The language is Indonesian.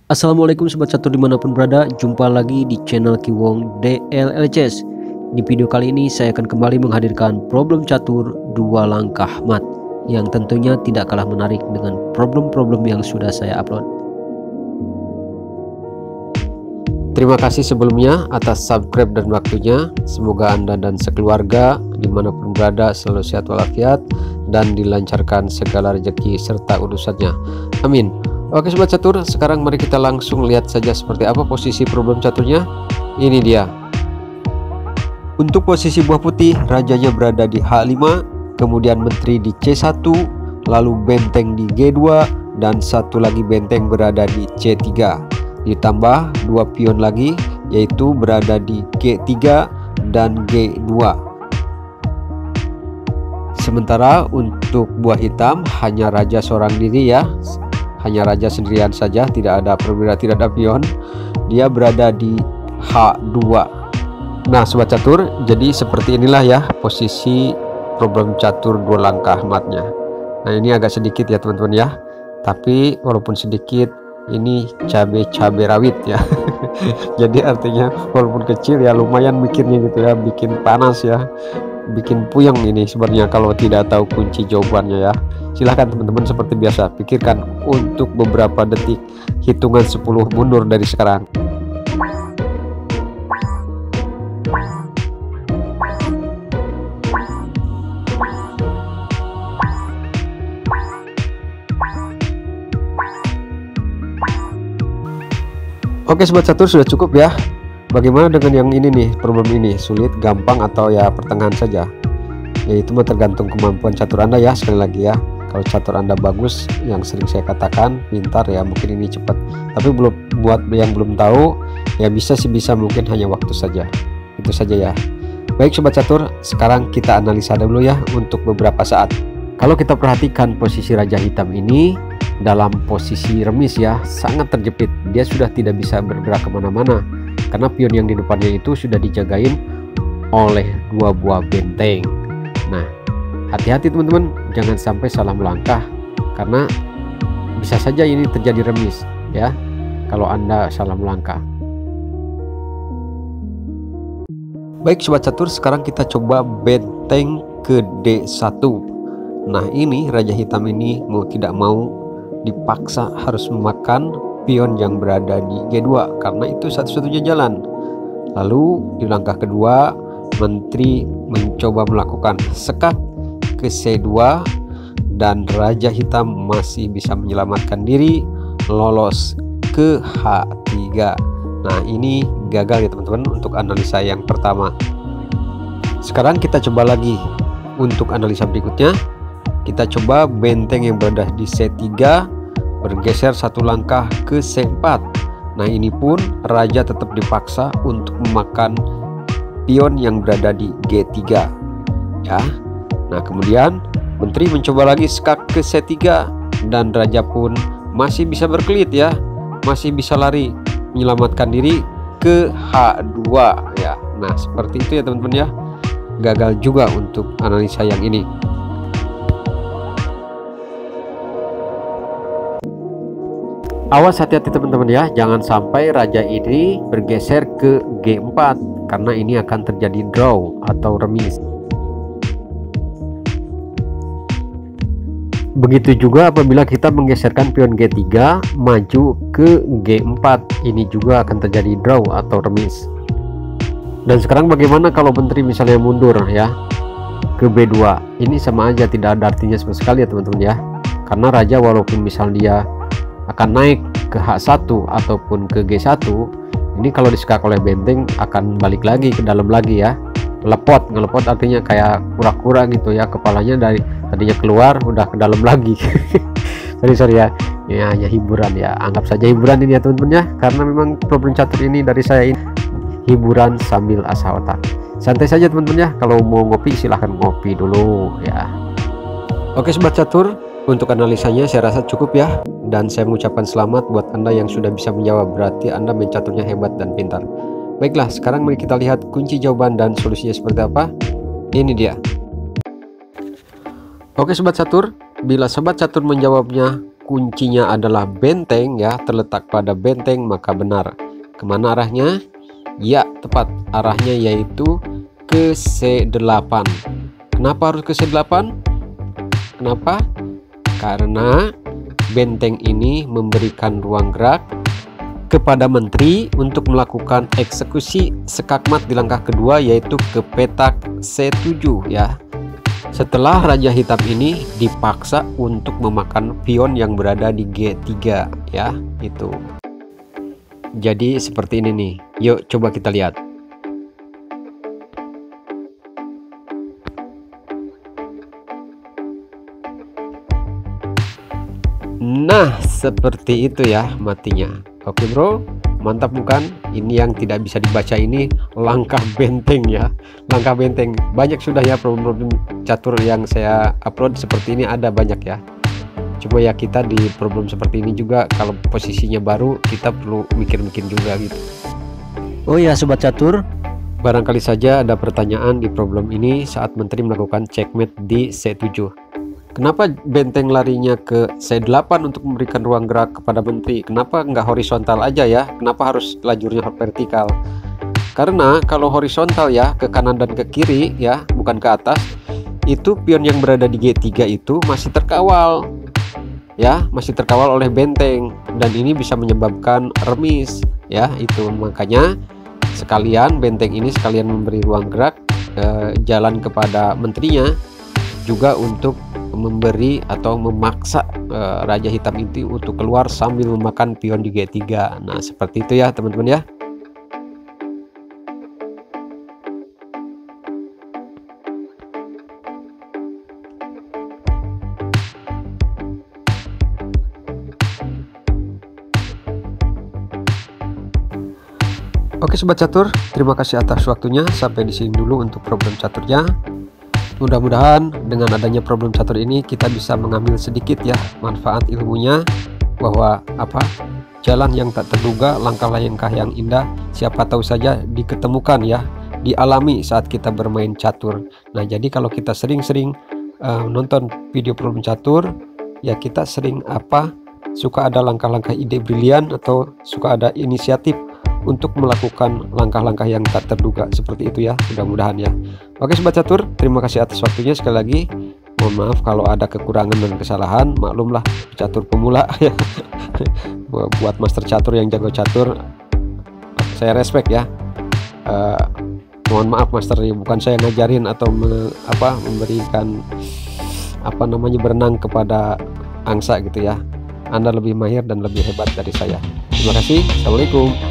Assalamualaikum sobat catur dimanapun berada, jumpa lagi di channel Kiwong DLLCS. Di video kali ini saya akan kembali menghadirkan problem catur dua langkah mat yang tentunya tidak kalah menarik dengan problem-problem yang sudah saya upload. Terima kasih sebelumnya atas subscribe dan waktunya. Semoga Anda dan sekeluarga dimanapun berada selalu sehat walafiat dan dilancarkan segala rezeki serta urusannya. Amin. Oke sobat catur, sekarang mari kita langsung lihat saja seperti apa posisi problem caturnya. Ini dia. Untuk posisi buah putih, rajanya berada di H5, kemudian menteri di C1, lalu benteng di G2, dan satu lagi benteng berada di C3. Ditambah dua pion lagi, yaitu berada di G3 dan G2. Sementara untuk buah hitam hanya raja seorang diri ya. Hanya raja sendirian saja, tidak ada perwira, tidak ada pion. Dia berada di H2. Nah sobat catur, jadi seperti inilah ya posisi problem catur dua langkah matnya. Nah ini agak sedikit ya teman-teman ya, tapi walaupun sedikit ini cabai rawit ya. Jadi artinya walaupun kecil ya lumayan mikirnya gitu ya, bikin panas ya, bikin puyeng ini sebenarnya kalau tidak tahu kunci jawabannya ya. Silahkan teman-teman seperti biasa pikirkan untuk beberapa detik, hitungan 10 mundur dari sekarang. Oke sobat catur, sudah cukup ya. Bagaimana dengan yang ini nih, problem ini sulit, gampang, atau ya pertengahan saja? Ya itu mah tergantung kemampuan catur Anda ya. Sekali lagi ya, kalau catur Anda bagus, yang sering saya katakan pintar ya, mungkin ini cepat. Tapi buat yang belum tahu ya, bisa mungkin hanya waktu saja. Itu saja ya. Baik sobat catur, sekarang kita analisa dulu ya untuk beberapa saat. Kalau kita perhatikan posisi raja hitam ini dalam posisi remis ya, sangat terjepit. Dia sudah tidak bisa bergerak kemana-mana karena pion yang di depannya itu sudah dijagain oleh dua buah benteng. Nah hati-hati teman-teman, jangan sampai salah melangkah karena bisa saja ini terjadi remis ya kalau Anda salah melangkah. Baik sobat catur, sekarang kita coba benteng ke D1. Nah ini raja hitam ini mau tidak mau dipaksa harus memakan pion yang berada di G2 karena itu satu-satunya jalan. Lalu di langkah kedua, menteri mencoba melakukan sekak ke C2 dan raja hitam masih bisa menyelamatkan diri, lolos ke H3. Nah ini gagal ya teman-teman untuk analisa yang pertama. Sekarang kita coba lagi untuk analisa berikutnya. Kita coba benteng yang berada di C3 bergeser satu langkah ke C4. Nah ini pun raja tetap dipaksa untuk memakan pion yang berada di G3 ya. Nah kemudian menteri mencoba lagi skak ke C3 dan raja pun masih bisa berkelit ya, masih bisa lari menyelamatkan diri ke H2 ya. Nah seperti itu ya teman-teman ya, gagal juga untuk analisa yang ini. Awas, hati-hati teman-teman ya, jangan sampai raja ini bergeser ke G4 karena ini akan terjadi draw atau remis. Begitu juga apabila kita menggeserkan pion G3 maju ke G4, ini juga akan terjadi draw atau remis. Dan sekarang bagaimana kalau menteri misalnya mundur ya ke B2? Ini sama aja, tidak ada artinya sama sekali ya teman-teman ya, karena raja walaupun misal dia akan naik ke H1 ataupun ke G1, ini kalau disekak oleh benteng akan balik lagi ke dalam lagi ya. Ngelepot artinya kayak kura-kura gitu ya, kepalanya dari tadinya keluar udah ke dalam lagi. sorry ya, hanya hiburan ya, anggap saja hiburan ini ya teman-teman ya, karena memang problem catur ini dari saya ini hiburan sambil asal otak. Santai saja teman-teman ya, kalau mau ngopi silahkan ngopi dulu ya. Oke sobat catur, untuk analisanya saya rasa cukup ya, dan saya mengucapkan selamat buat Anda yang sudah bisa menjawab, berarti Anda mencaturnya hebat dan pintar. Baiklah, sekarang mari kita lihat kunci jawaban dan solusinya seperti apa. Ini dia. Oke sobat catur, bila sobat catur menjawabnya kuncinya adalah benteng ya, terletak pada benteng, maka benar. Kemana arahnya? Ya, tepat. Arahnya yaitu ke C8. Kenapa harus ke C8? Kenapa? Karena benteng ini memberikan ruang gerak kepada menteri untuk melakukan eksekusi skakmat di langkah kedua, yaitu ke petak C7 ya. Setelah Raja Hitam ini dipaksa untuk memakan pion yang berada di G3 ya, itu. Jadi seperti ini nih. Yuk coba kita lihat. Nah, seperti itu ya matinya. Oke bro, mantap bukan? Ini yang tidak bisa dibaca ini langkah benteng ya. Langkah benteng. Banyak sudah ya problem-problem catur yang saya upload seperti ini, ada banyak ya. Coba ya kita di problem seperti ini juga, kalau posisinya baru kita perlu mikir-mikir juga gitu. Oh ya sobat catur, barangkali saja ada pertanyaan di problem ini saat menteri melakukan checkmate di C7. Kenapa benteng larinya ke C8 untuk memberikan ruang gerak kepada menteri? Kenapa nggak horizontal aja ya? Kenapa harus lajurnya vertikal? Karena kalau horizontal ya, ke kanan dan ke kiri ya, bukan ke atas, itu pion yang berada di G3 itu masih terkawal ya, masih terkawal oleh benteng, dan ini bisa menyebabkan remis ya. Itu makanya sekalian benteng ini sekalian memberi ruang gerak jalan kepada menterinya, juga untuk memberi atau memaksa Raja Hitam itu untuk keluar sambil memakan pion di G3. Nah seperti itu ya teman-teman ya. Oke sobat catur, terima kasih atas waktunya. Sampai di sini dulu untuk problem caturnya. Mudah-mudahan dengan adanya problem catur ini kita bisa mengambil sedikit ya manfaat ilmunya, bahwa jalan yang tak terduga, langkah-langkah yang indah siapa tahu saja diketemukan ya, dialami saat kita bermain catur. Nah jadi kalau kita sering-sering nonton video problem catur ya, kita sering suka ada langkah-langkah ide brilian, atau suka ada inisiatif untuk melakukan langkah-langkah yang tak terduga seperti itu ya, mudah-mudahan ya. Oke sobat catur, terima kasih atas waktunya sekali lagi. Mohon maaf kalau ada kekurangan dan kesalahan, maklumlah catur pemula ya. Buat master catur yang jago catur, saya respect ya. Mohon maaf master, bukan saya ngajarin atau memberikan berenang kepada angsa gitu ya. Anda lebih mahir dan lebih hebat dari saya. Terima kasih. Assalamualaikum.